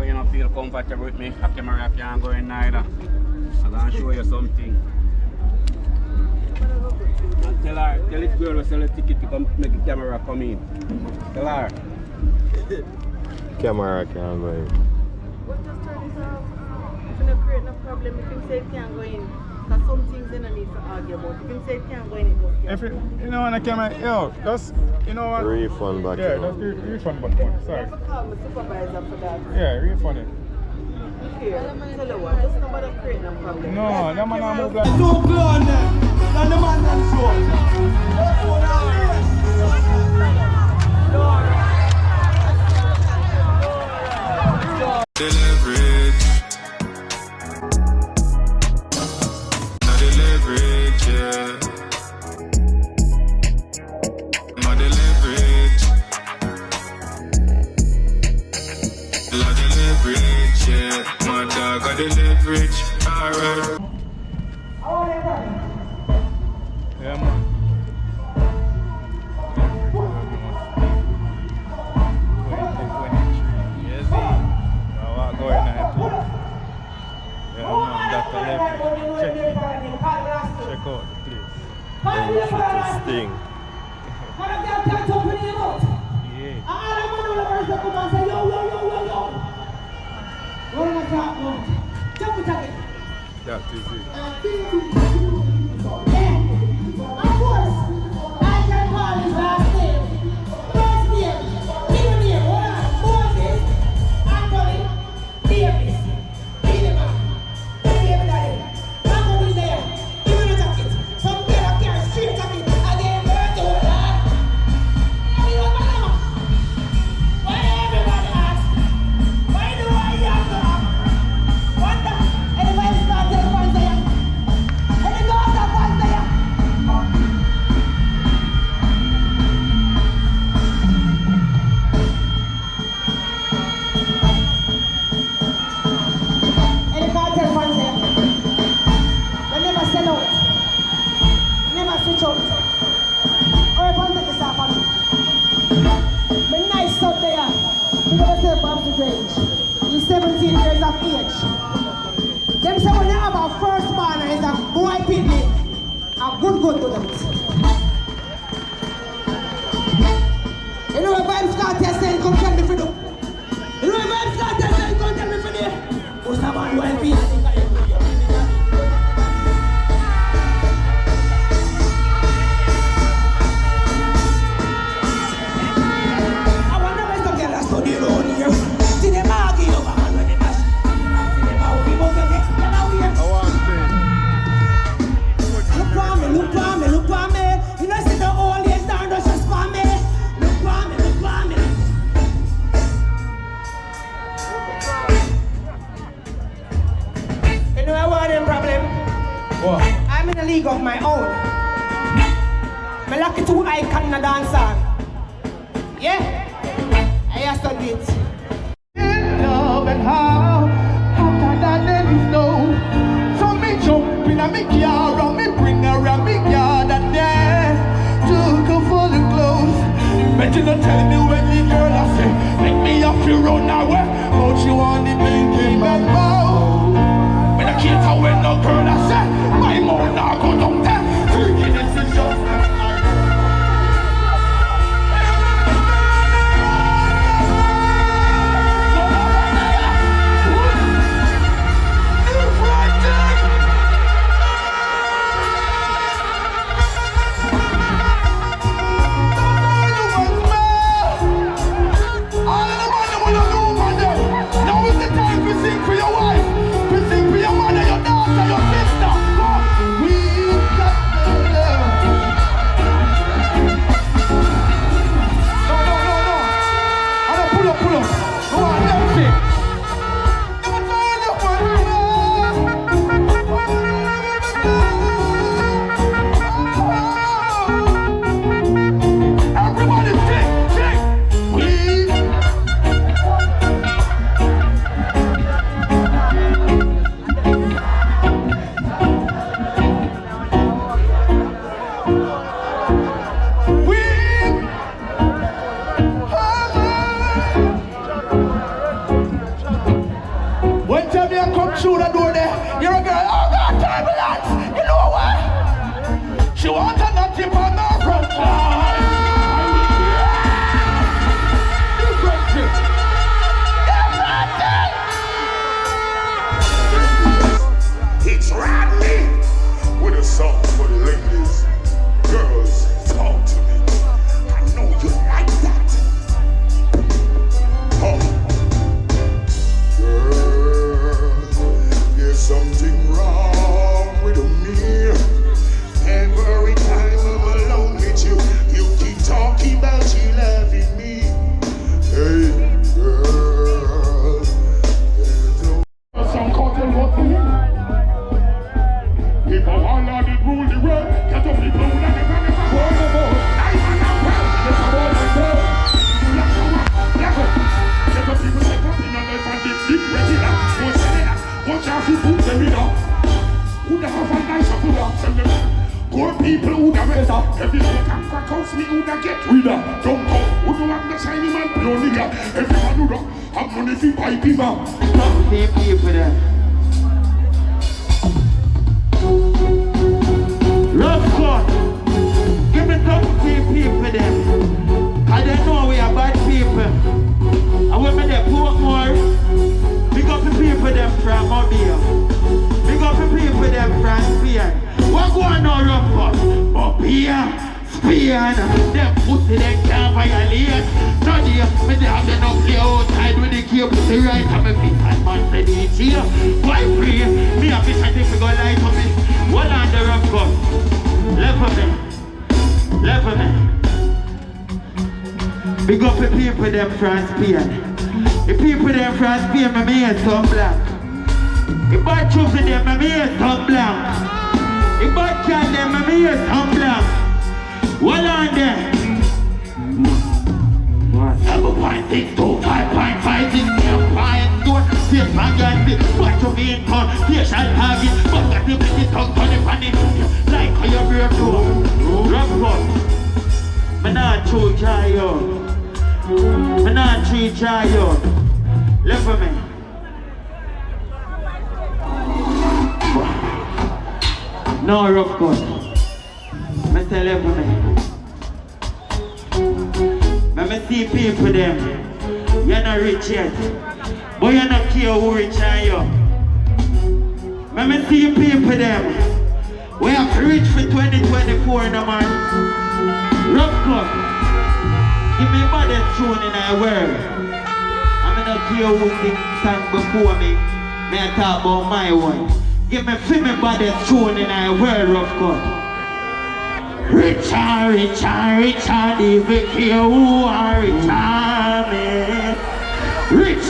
because you don't feel comfortable with me, a camera can't go in neither. I'm going to show you something. And tell this girl to sell a ticket to come make the camera come in. Tell her. Camera can't go in. What just turn this off? If you don't create no problem, if you say it can't go in. Because some things they don't need to argue about. If you say it can't go in, it goes If you know on the camera, yo, just, you know what? Refund back. Yeah, just refund back one. I Sorry. have to call my supervisor for that. Yeah, refund it. Here, tell you what, just nobody create no problem. No, that man move like. Don't play on them. Then the man can The leverage. Not the leverage, yeah. Not the leverage. Not the leverage, yeah. My dog got the leverage. Alright. Yeah, man. Check out the place. Sting. Yeah. That is it. Of course, I can call his last name. First name, middle name, Moses, Anthony, Davis, Minima, David Allen, Anthony there, give me the jacket. Some girl up here, straight jacket, again, bird to her. I mean, what man? Why everybody ask? Why do I have to ask? Wonder, anybody start to one there? Any goes up one there? Any cartel fans there? They never sell out. Never switch out. Or if I'm taking this off on me. But nice out there. You never say Bob's the range. He's 17 years of age. Them say when they have a first born is a boy picnic. A good to them. You know what Vibes Cartel saying, come tell me for do. You know what Vibes Cartel saying, come tell me for do. Who's a man who help you? I wonder why some girls are studying around here. See them argue over man when they mash. See them argue over the next girl out here. Look on me. You know see the old age down, don't just for me. Look on me. You know what the problem? What? I'm in a league of my own. I'm lucky to icon in a dancer. Yeah? I have to do it. love and how hotter than any snow. So me jump in a me car and me bring her a me yard and there took her for the clothes. Bet you not tell me when the girl I say make me have to run away. But you want the blinking and bow. When I can't tell when no girl I say my mouth now go down there. Freaking this is just sing for your wife, to sing for your mother, your daughter, your sister. We She want a natty man or front line. Different thing. It's Rodney with a song for the ladies. Girls, talk to me. I know you like that. Oh. Girl, there's something wrong with me. Every time I'm alone with you, you keep talking about you loving me. Hey, girl, there's no some cartel what for me. If I want to rule the world, get up people who never want to go. I want to go. Yes, I want to go. Black up. Get up people like up in the left and deep regular. What's that? Watch out who put them in up. Who the have a nice up with up. Tell them. Poor people who the better. Every day can crack out me who the get rid of. Don't go. Who don't have the shiny man, pure nigga. Everyone who don't have money for buy people. Stop seeing people there. Rough cut. Give me some people them. I don't know we are bad people. I want me there Portmore. Big up the people them from Mobile. Big up the people them from Spain. What going on rough cut? Up here, Spain. Them pussy them can't violate. No dear, me they have them up play outside with the cable to the right and me fit and man say the cheer. Why free? Me a fish and if we go light on me. What on the rough cut? Left of me. Left of me. Big up the people them from Spain. The people them from Spain, my man some black. The bad truth in them, my man some black. The bad cat them, my man some black. What on there? 7.6 to 5.5 in the empire store. Face my gun, but to be in con. Facial target, but got to make it tongue to the panic. Like how you break through. Rough cut. Me not true child. Me not true child. Left for me. No rough cut. Me say left for me. Let me see people them. You're not rich yet. But you're not care who rich are you. Let me see people them. We have rich for 2024 no man. Rough cut. Give me body tune in our world. I'm not care who sing song before me. May I talk about my one. Give me me body tune in our world, rough cut. Richard, even here who are Richard, man. Richard.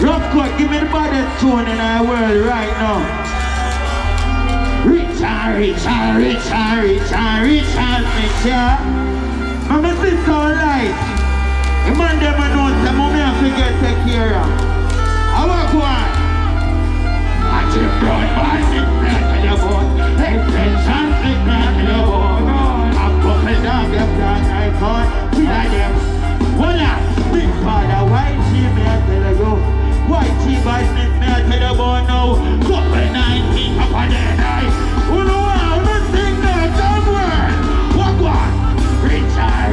Rough cut, give me the baddest tune in our world right now. Richard, Mister. Mama see so light. The man them know some mommy have to get take care of. I walk one. I just brought my sister to the boat. Extension sister to the boat. I'm coming down the plan I call. We like them. Voila, big father, white tea me I tell you. White tea business me I tell you about now. Couple 19 up on the night. Who know how to sing that somewhere? Walk one. Richard.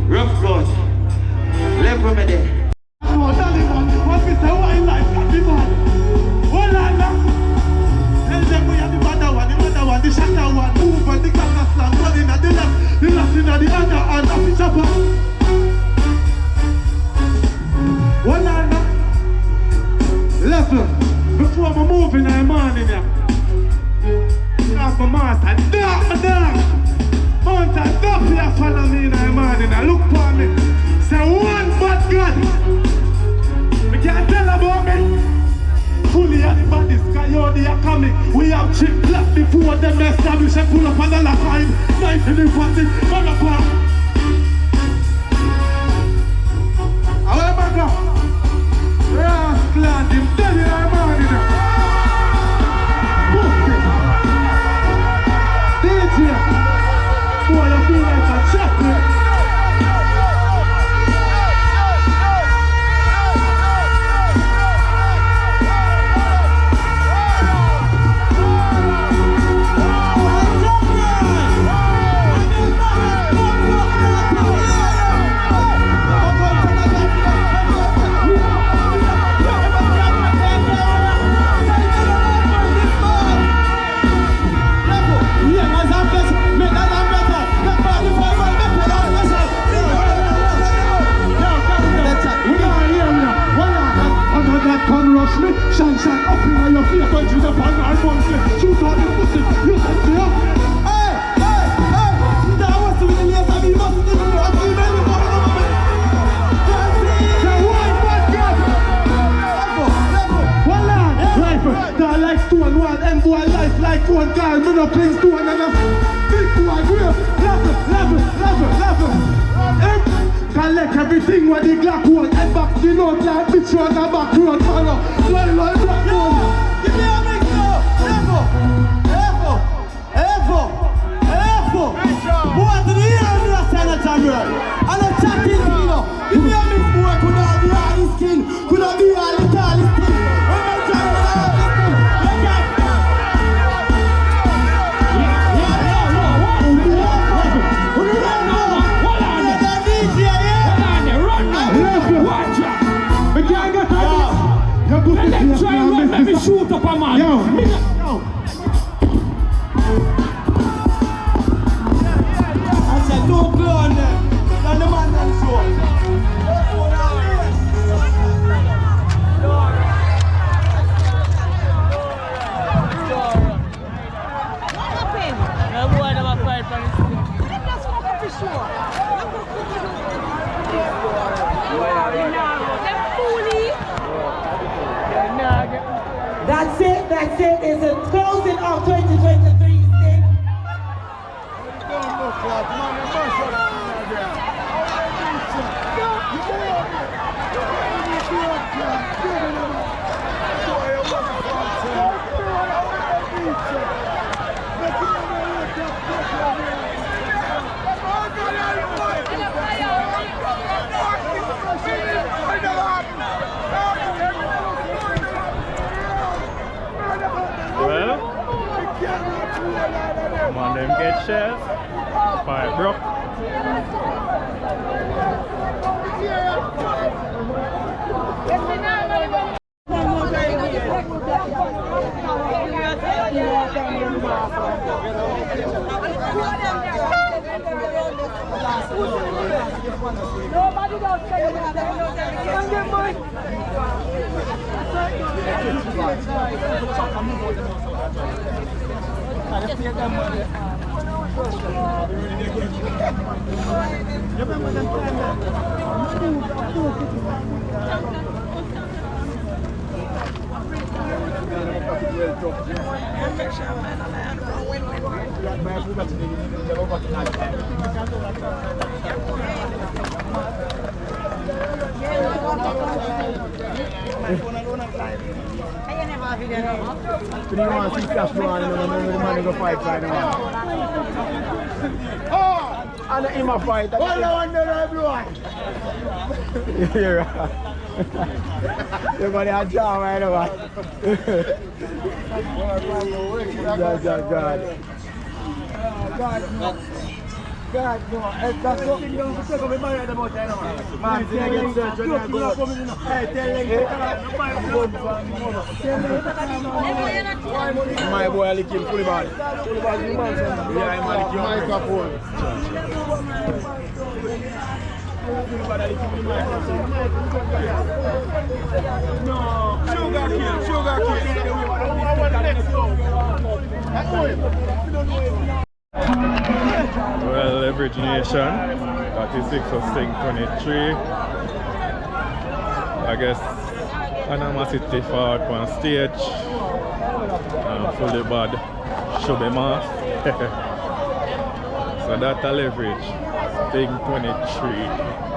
Rough cut. Left for me there. Oh, daddy man, what we say, why life got the man? Oh, Lana. Tell them we are the mother one, the shatter one. Move on the gas slam, one in the left in the other, and the chopper. Oh, Lana. Listen, before we move in the morning here. Off my master, down. Mountain, don't here follow me in the morning. Look for me. Say one bad God. We can't tell about me. Fully at the body, Kyodi are coming. We have chip black before them establish and pull up another time. Nice in the party, on the park. However, go. Rascal, him dead in the morning. DJ, boy, you feel like a chocolate. me no place to another. Big boy, grave, level. Collect everything with the Glock one. Head back the note like bitch on the back road. Follow, like black one. Give me a mix now. Ever. Boy, to the ear of the senator, bro. And I'm chatting, you know. Give me a mix, boy. Could have be all this skin. Could have be all the tallest skin. Let me shoot up a man. Yo. I said, don't go on there. Let the man them show. What happened? No boy never fight for this thing. That's what I'm for sure. That's it. It's a closing of 2023 thing. Well, man, them get shares. Fight, bro. Nobody does say that. And in my fight, you're right. You're going to jam right away. God, no. That's what you don't take up with my head about that. Man, they get searched when I go. Hey, tell them. My boy, I lick him fully bad. Fully bad, you man. Yeah, I'm lick him. Microphone. No, sugar kill. Well, Leverage Nation, 36 of Sting 23. I guess Honormosity forward on stage. Fully bad, show them off. So that's a Leverage, Sting 23.